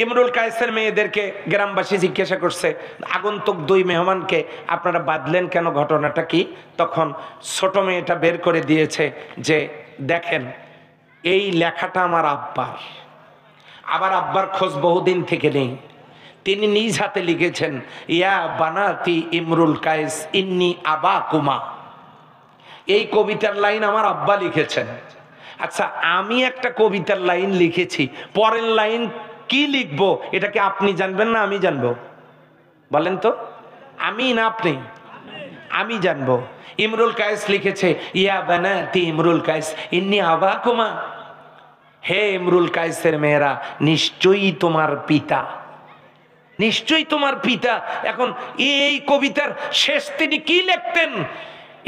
ইমরুল কায়েসের মেয়েদেরকে গ্রামবাসী জিজ্ঞাসা করছে, আগন্তুক 2 মেহমানকে আপনারা বাঁধলেন কেন, ঘটনাটা কি? তখন ছোট মেয়েটা বের করে দিয়েছে যে দেখেন এই লেখাটা আমার আব্বার, আবার আব্বার খোঁজ বহুদিন থেকে নেই, তিনি নিজ হাতে লিখেছেন ইয়া বানাতি ইমরুল কায়েস ইন্নি আবাকুমা, এই কবিতার লাইন আমার আব্বা লিখেছেন। আচ্ছা, আমি একটা কবিতার লাইন লিখেছি, পরের লাইন কি লিখবো এটা কি আপনি জানবেন না আমি জানবো? বলেন তো, আমি না আপনি? আমি জানবো। ইমরুল কায়েস লিখেছে ইয়া বানাতি ইমরুল কায়েস ইন্নি আবাকুমা, হে ইমরুল কায়েসের মেয়েরা নিশ্চয়ই তোমার পিতা, নিশ্চয়ই তোমার পিতা। এখন এই কবিতার শেষ তিনি কি লিখতেন,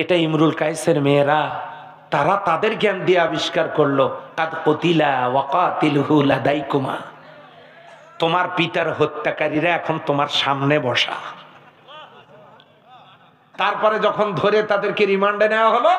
এটা ইমরুল কায়েসের মেয়েরা তারা তাদের জ্ঞান দিয়ে আবিষ্কার করলো, কাদ কতিলা ওয়াকাতিলহু লাদাইকুমা, তোমার পিতার হত্যাকারীরা এখন তোমার সামনে বসা। তারপরে যখন ধরে তাদেরকে রিমান্ডে নেওয়া হলো,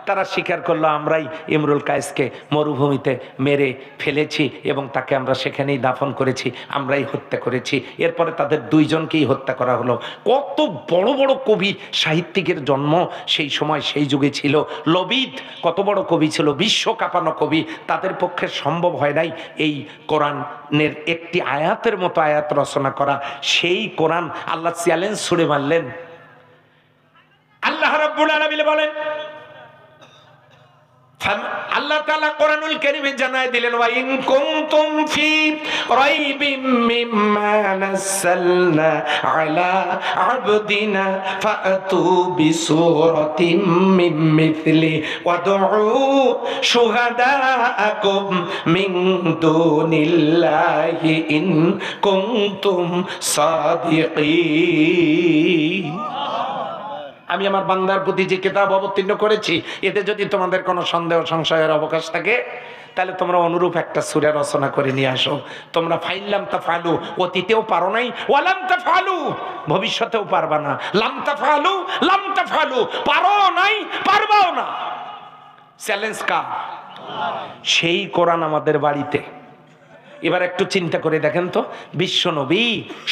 তারা স্বীকার করলো আমরাই ইমরুল কায়েসকে মরুভূমিতে মেরে ফেলেছি এবং তাকে আমরা সেখানেই দাফন করেছি, আমরাই হত্যা করেছি। এরপরে তাদের দুইজনকেই হত্যা করা হলো। কত বড় বড় কবি সাহিত্যিকের জন্ম সেই সময় সেই যুগে ছিল। লবিদ কত বড় কবি ছিল, বিশ্ব কাঁপানো কবি, তাদের পক্ষে সম্ভব হয় নাই এই কোরআনের একটি আয়াতের মতো আয়াত রচনা করা। সেই কোরআন আল্লাহ চ্যালেঞ্জ ছুড়ে মারলেন। আল্লাহ রাব্বুল আলামিন বলেন, আল্লাহ তাআলা কোরআনুল কারীমে জানায় দিলেন, ওয়া ইন কুনতুম ফি রাইবিম মিম্মা নাযালনা আলা আবদিনা ফাতু বিসূরাতিম মিন মিথলি ওয়াদউ শুহাদাআকুম মিন দুনিল্লাহি ইন কুনতুম সাদিকিন। আমি আমার বান্দার প্রতি যে কিতাব অবতীর্ণ করেছি, এতে যদি তোমাদের কোনো সন্দেহ সংশয়ের অবকাশ থাকে তাহলে তোমরা অনুরূপ একটা সূরা রচনা করে নিয়ে আসো। তোমরা ফাইল্লাম তাফআলু, অতীতেও পারো নাই, ওয়ালাম তাফআলু, ভবিষ্যতেও পারবা না। লাম তাফআলু, লাম তাফআলু, পারো নাই, পারবাও না। চ্যালেঞ্জ কার? সেই কোরআন আমাদের বাড়িতে। এবার একটু চিন্তা করে দেখেন তো, বিশ্ব নবী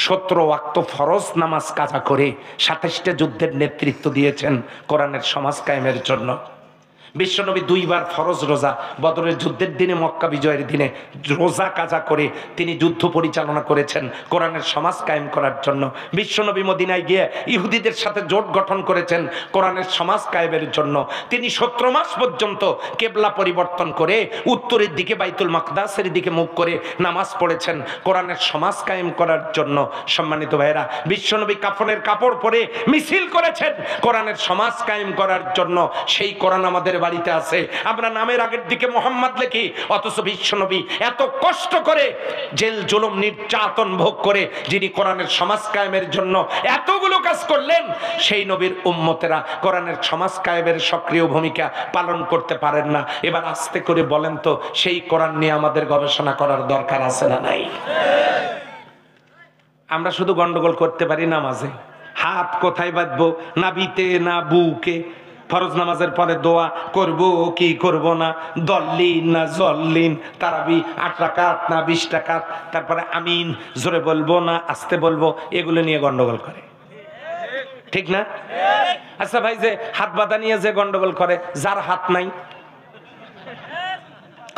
17 ওয়াক্ত ফরজ নামাজ কাজা করে 27টা যুদ্ধের নেতৃত্ব দিয়েছেন কোরআনের সমাজ কায়েমের জন্য। বিশ্বনবী 2 বার ফরজ রোজা, বদরের যুদ্ধের দিনে, মক্কা বিজয়ের দিনে রোজা কাজা করে তিনি যুদ্ধ পরিচালনা করেছেন কোরআনের সমাজ কায়েম করার জন্য। বিশ্বনবী মদিনায় গিয়ে ইহুদিদের সাথে জোট গঠন করেছেন কোরআনের সমাজ কায়েমের জন্য। তিনি 17 মাস পর্যন্ত কেবলা পরিবর্তন করে উত্তরের দিকে বাইতুল মাকদাসের দিকে মুখ করে নামাজ পড়েছেন কোরআনের সমাজ কায়েম করার জন্য। সম্মানিত ভাইয়েরা, বিশ্বনবী কাফনের কাপড় পরে মিছিল করেছেন কোরআনের সমাজ কায়েম করার জন্য। সেই কোরআন আমাদের বাড়িতে আছে। আমরা নামের আগের দিকে মোহাম্মদ লিখি, অথচ বিশ্বনবী এত কষ্ট করে জেল জুলুম নির্যাতন ভোগ করে যিনি কোরআনের সমাজ কায়েমের জন্য এতগুলো কাজ করলেন, সেই নবীর উম্মতেরা কোরআনের সমাজ কায়েমের সক্রিয় ভূমিকা পালন করতে পারেন না। এবার আস্তে করে বলেন তো, সেই কোরআন নিয়ে আমাদের গবেষণা করার দরকার আছে না নাই? আমরা শুধু গন্ডগোল করতে পারি নামাজে, হাত কোথায় বাঁধবো, নাভিতে না বুকে, ফরজ নামাজের পরে দোয়া করব কি করব না, দল্লিন না জল্লিন, তারাবি 8 রাকাত না 20 রাকাত, তারপরে আমিন জোরে বলবো না আস্তে বলবো, এগুলো নিয়ে গন্ডগোল করে, ঠিক না? আচ্ছা ভাই, যে হাত বাঁধা নিয়ে যে গন্ডগোল করে, যার হাত নাই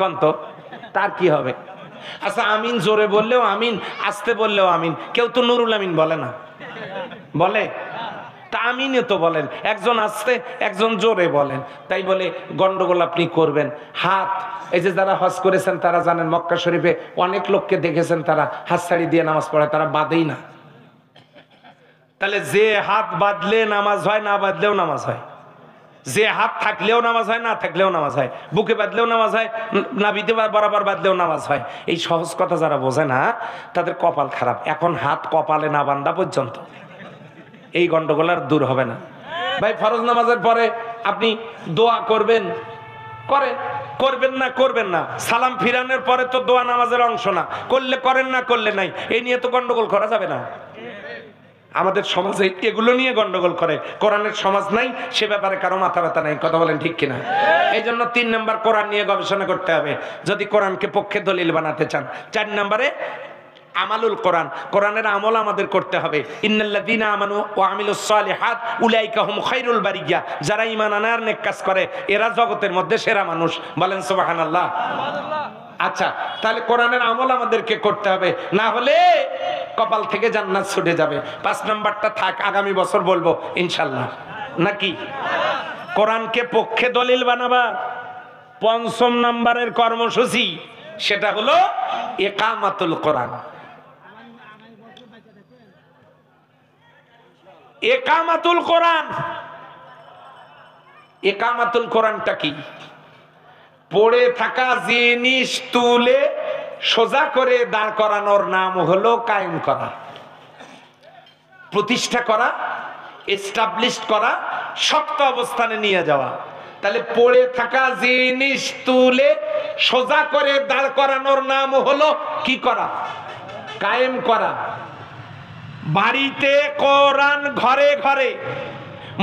কোন তো তার কি হবে? আচ্ছা, আমিন জোরে বললেও আমিন, আস্তে বললেও আমিন, কেউ তো নুরুল আমিন বলে না, বলে? তা আমিনে তো বলেন, একজন আস্তে একজন জোরে বলেন, তাই বলে গন্ডগোল আপনি করবেন। হাত, এই যে যারা হজ করেছেন তারা জানেন, মক্কা শরীফে অনেক লোককে দেখেছেন তারা হাত ছাড়ি দিয়ে নামাজ পড়ে, তারা বাঁধেই না। তাহলে যে হাত বাঁধলে নামাজ হয়, না বাঁধলেও নামাজ হয়, যে হাত থাকলেও নামাজ হয়, না থাকলেও নামাজ হয়, বুকে বাঁধলেও নামাজ হয়, নাভিতে বরাবর বাঁধলেও নামাজ হয়। এই সহজ কথা যারা বোঝে না তাদের কপাল খারাপ। এখন হাত কপালে না বাঁধা পর্যন্ত এই গন্ডগোল আর দূর হবে না। ভাই, ফরজ নামাজের পরে আপনি দোয়া করবেন, করেন, করবেন না করবেন না, সালাম ফিরানোর পরে তো দোয়া নামাজের অংশ না, করলে করেন না করলে নাই, এই নিয়ে তো গন্ডগোল করা যাবে না। আমাদের সমাজে এগুলো নিয়ে গন্ডগোল করে, কোরআনের সমাজ নাই, সে ব্যাপারে কারো মাথা ব্যথা নাই, কথা বলেন ঠিক কিনা? এই জন্য 3 নম্বর কোরআন নিয়ে গবেষণা করতে হবে যদি কোরআনকে পক্ষে দলিল বানাতে চান। 4 নম্বরে আমালুল কোরআন, কোরআনের আমল আমাদের করতে হবে। ইন্নাল্লাযীনা আমানু ওয়া আমিলুস সালিহাত উলাইকা হুম খায়রুল বারিয়া, যারা ঈমান আনে আর নেক কাজ করে এরা জগতের মধ্যে সেরা মানুষ, বলেন সুবহানাল্লাহ। আচ্ছা, তাহলে কোরআনের আমল আমাদেরকে করতে হবে, না হলে কপাল থেকে জান্নাত ছুটে যাবে। 5 নাম্বারটা থাক, আগামী বছর বলবো ইনশাআল্লাহ, নাকি? কোরআনকে পক্ষে দলিল বানাবা 5ম নাম্বারের কর্মসূচি, সেটা হলো ইকামাতুল কোরআন। একামাতুল কোরআন, একামাতুল কোরআনটা কি? পড়ে থাকা জিনিস তুলে সোজা করে দাঁড় করানোর নাম হলো কায়েম করা, প্রতিষ্ঠা করা, এস্টাবলিশ করা, শক্ত অবস্থানে নিয়ে যাওয়া। তাহলে পড়ে থাকা জিনিস তুলে সোজা করে দাঁড় করানোর নাম হলো কি করা? কায়েম করা। বাড়িতে কোরআন ঘরে ঘরে,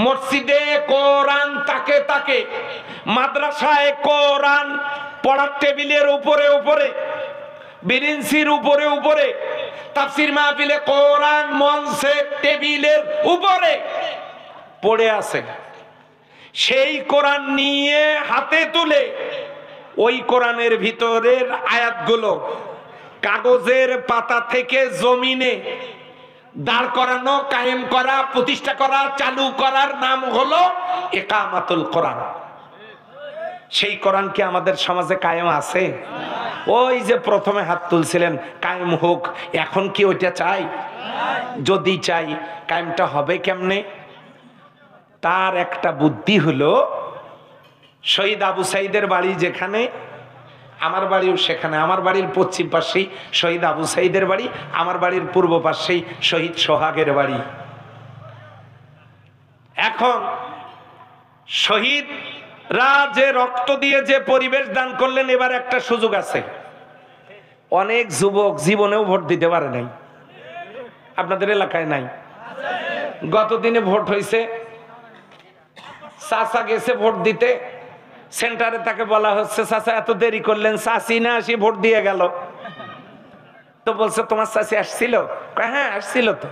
মসজিদে কোরআন তাকে তাকে, মাদ্রাসায় কোরআন পড়ার টেবিলের উপরে উপরে, বিরিঞ্চির উপরে উপরে, তাফসীর মাহফিলে কোরআন মঞ্চে টেবিলের উপরে পড়ে আছে। সেই কোরআন নিয়ে হাতে তুলে ওই কোরআনের ভিতরের আয়াতগুলো কাগজের পাতা থেকে জমিনে দাঁড় করানো, কায়েম করা, প্রতিষ্ঠা করা, চালু করার নাম হলো ইকামাতুল কোরআন। সেই কোরআন কি আমাদের সমাজে কায়েম আছে? ওই যে প্রথমে হাত তুলছিলেন কায়েম হোক, এখন কি ওইটা চাই? যদি চাই কায়েমটা হবে কেমনে? তার একটা বুদ্ধি হলো, শহীদ আবু সাইদের বাড়ি যেখানে, আমার বাড়িও সেখানে। আমার বাড়ির পশ্চিম পাশেই শহীদ আবু সাইদের বাড়ি, আমার বাড়ির পূর্ব পাশেই শহীদ সোহাগের বাড়ি। এখন শহীদরা যে রক্ত দিয়ে যে পরিবেশ দান করলেন, এবার একটা সুযোগ আছে। অনেক যুবক জীবনেও ভোট দিতে পারে নাই, আপনাদের এলাকায় নাই। গতদিনে ভোট হয়েছে, চাচা গেছে ভোট দিতে, সেন্টারে তাকে বলা হচ্ছে চাচা এত দেরি করলেন, চাচি না আসি ভোট দিয়ে গেল। তো বলছে তোমার চাচি আসছিল? হ্যাঁ আসছিল তো।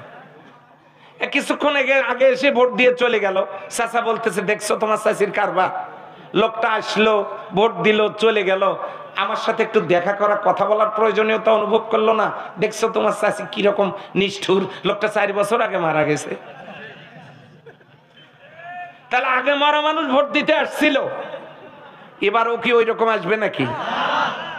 কিছুক্ষণ আগে এসে ভোট দিয়ে চলে গেল। চাচা বলতেছে দেখছো তোমার চাচির কারবার, লোকটা আসলো ভোট দিল চলে গেল, আমার সাথে একটু দেখা করা, কথা বলার প্রয়োজনীয়তা অনুভব করলো না। দেখছো তোমার চাচি কিরকম নিষ্ঠুর, লোকটা 4 বছর আগে মারা গেছে। তাহলে আগে মারা মানুষ ভোট দিতে আসছিল, এবারও কি ওই রকম আসবে নাকি?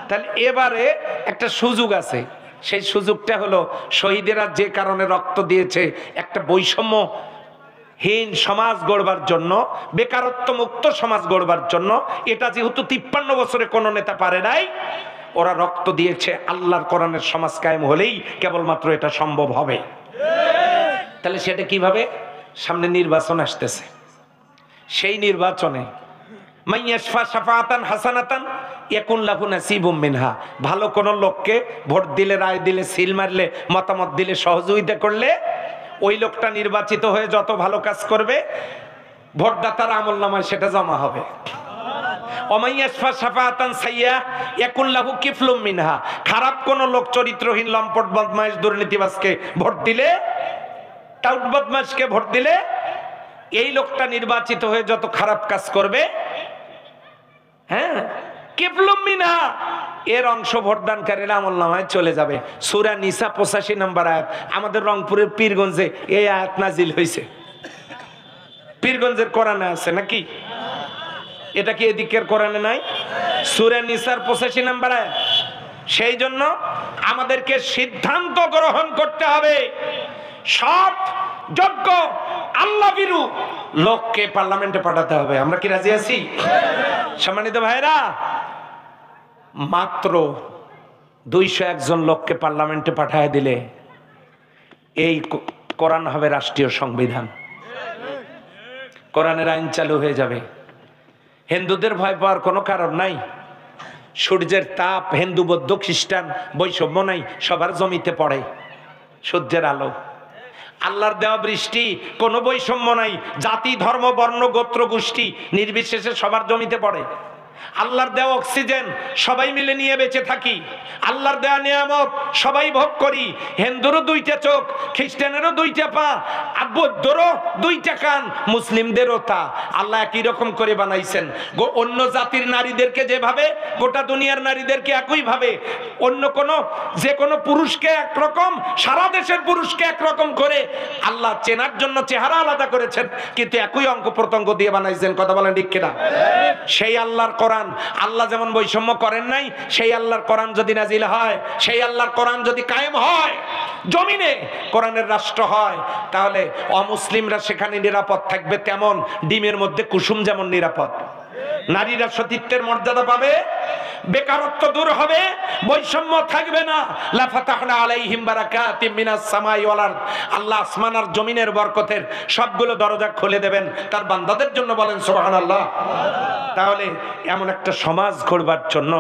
তাহলে এবারে একটা সুযোগ আছে। সেই সুযোগটা হলো শহীদেরা যে কারণে রক্ত দিয়েছে, একটা বৈষম্যহীন সমাজ গড়বার জন্য, বেকারত্ব মুক্ত সমাজ গড়বার জন্য। এটা যেহেতু 53 বছরে কোনো নেতা পারে নাই, ওরা রক্ত দিয়েছে। আল্লাহর কোরআনের সমাজ কায়েম হলেই কেবলমাত্র এটা সম্ভব হবে। তাহলে সেটা কিভাবে? সামনে নির্বাচন আসতেছে, সেই নির্বাচনে মাইয়াশফা শাফাআতান হাসানাতান ইয়াকুন লাহু নাসিবুম মিনহা, ভালো কোন লোককে ভোট দিলে, রায় দিলে, সিল মারলে, মতামত দিলে, সহযোগিতা করলে, ওই লোকটা নির্বাচিত হয়ে যত ভালো কাজ করবে ভোটদাতার আমলনামায় সেটা জমা হবে। ওমাইয়াশফা শাফাআতান সাইয়্যা ইয়াকুন লাহু কিফলুম মিনহা, খারাপ কোন লোক, চরিত্রহীন, লম্পট, বদমাইশ, দুর্নীতিবাজকে ভোট দিলে, টাউট বদমাইশকে ভোট দিলে, এই লোকটা নির্বাচিত হয়ে যত খারাপ কাজ করবে, হ্যাঁ কিফলুম মিনহা, এর অংশ ভোটদানকারীর আমলনামায় চলে যাবে। সূরা নিসা 85 নম্বর আয়াত। আমাদের রংপুরের পীরগঞ্জে এই আয়াত নাজিল হয়েছে। পীরগঞ্জের কোরআনে আছে নাকি? এটা কি এদিকের কোরআনে নাই? সূরা নিসার 85 নম্বর আয়াত। সেই জন্য আমাদেরকে সিদ্ধান্ত গ্রহণ করতে হবে, সব যোগ্য আল্লাহ ভীরু লোককে পার্লামেন্টে পাঠাতে হবে। আমরা কি রাজি আছি? সম্মানিত ভাইরা, মাত্র 201 জন লোককে পার্লামেন্টে পাঠায় দিলে এই কোরআন হবে রাষ্ট্রীয় সংবিধান, কোরআনের আইন চালু হয়ে যাবে। হিন্দুদের ভয় পাওয়ার কোনো কারণ নাই। সূর্যের তাপ, হিন্দু, বৌদ্ধ, খ্রিস্টান বৈষম্য নাই, সবার জমিতে পড়ে সূর্যের আলো। আল্লাহর দেওয়া বৃষ্টি, কোনো বৈষম্য নাই, জাতি, ধর্ম, বর্ণ, গোত্র, গোষ্ঠী নির্বিশেষে সবার জমিতে পড়ে। আল্লাহর দেওয়া অক্সিজেন সবাই মিলে নিয়ে বেঁচে থাকি। আল্লাহর দেওয়া নিয়ামত সবাই ভোগ করি। হিন্দুরও 2টা চোখ, খ্রিস্টানেরও 2টা পা, আর বৌদ্ধরও 2টা কান, মুসলিমদেরও তা। আল্লাহ একই রকম করে বানাইছেন। অন্য জাতির নারীদেরকে যেভাবে, গোটা দুনিয়ার নারীদেরকে একইভাবে। অন্য যে কোনো পুরুষকে একরকম, সারা দেশের পুরুষকে একরকম করে আল্লাহ চেনার জন্য চেহারা আলাদা করেছেন, কিন্তু একই অঙ্গ প্রত্যঙ্গ দিয়ে বানাইছেন। কথা বলেন ঠিক কিনা? সেই আল্লাহর কোরআন, আল্লাহ যেমন বৈষম্য করেন নাই, সেই আল্লাহর কোরআন যদি নাজিল হয়, সেই আল্লাহর কোরআন যদি কায়েম হয়, জমিনে কোরআনের রাষ্ট্র হয়, তাহলে অমুসলিমরা সেখানে নিরাপদ থাকবে। তেমন ডিমের মধ্যে কুসুম যেমন নিরাপদ। নারীরা সতীত্বের মর্যাদা পাবে, বেকারত্ব দূর হবে, বৈষম্য থাকবে না। লা ফাতাহনা আলাইহিম বারাকাতিম মিনাস সামাই ওয়াল আরদ, আল্লাহ আসমান আর জমিনের বরকতের সবগুলো দরজা খুলে দেবেন তার বান্দাদের জন্য। বলেন সুবহানাল্লাহ। তাহলে এমন একটা সমাজ গড়বার জন্য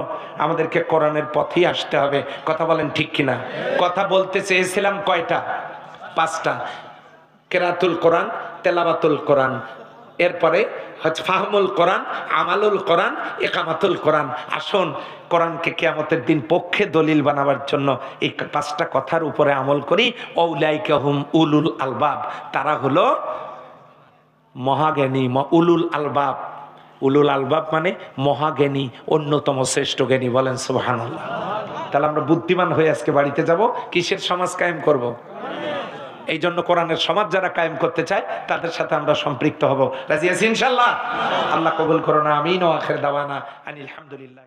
আমাদেরকে কোরআনের পথেই আসতে হবে। কথা বলেন ঠিক কিনা? কথা বলতে চেয়েছিলাম কয়টা? 5টা। কেরাতুল কোরআন, তেলাওয়াতুল কোরআন, এরপরে হচ্ছে ফাহমুল কোরআন, আমালুল কোরআন, ইকামাতুল কোরআন। আসুন কোরআনকে কিয়ামতের দিন পক্ষে দলিল বানাবার জন্য এই 5টা কথার উপরে আমল করি। আউলাইকা হুম উলুল আলবাব, তারা হলো মহাজ্ঞানী, উলুল আলবাব। উলুল আলবাব মানে মহাজ্ঞানী, অন্যতম শ্রেষ্ঠ জ্ঞানী। বলেন সুবহানাল্লাহ। তাহলে আমরা বুদ্ধিমান হয়ে আজকে বাড়িতে যাব, কিসের সমাজ কায়েম করব? এই জন্য কোরআনের সমাজ যারা কায়েম করতে চায় তাদের সাথে আমরা সম্পৃক্ত হব। রাজি আছি ইনশাআল্লাহ? আল্লাহ কবুল করুন, আমিন। ওয়া আখির দাওয়ানা আনিল হামদুলিল্লাহ।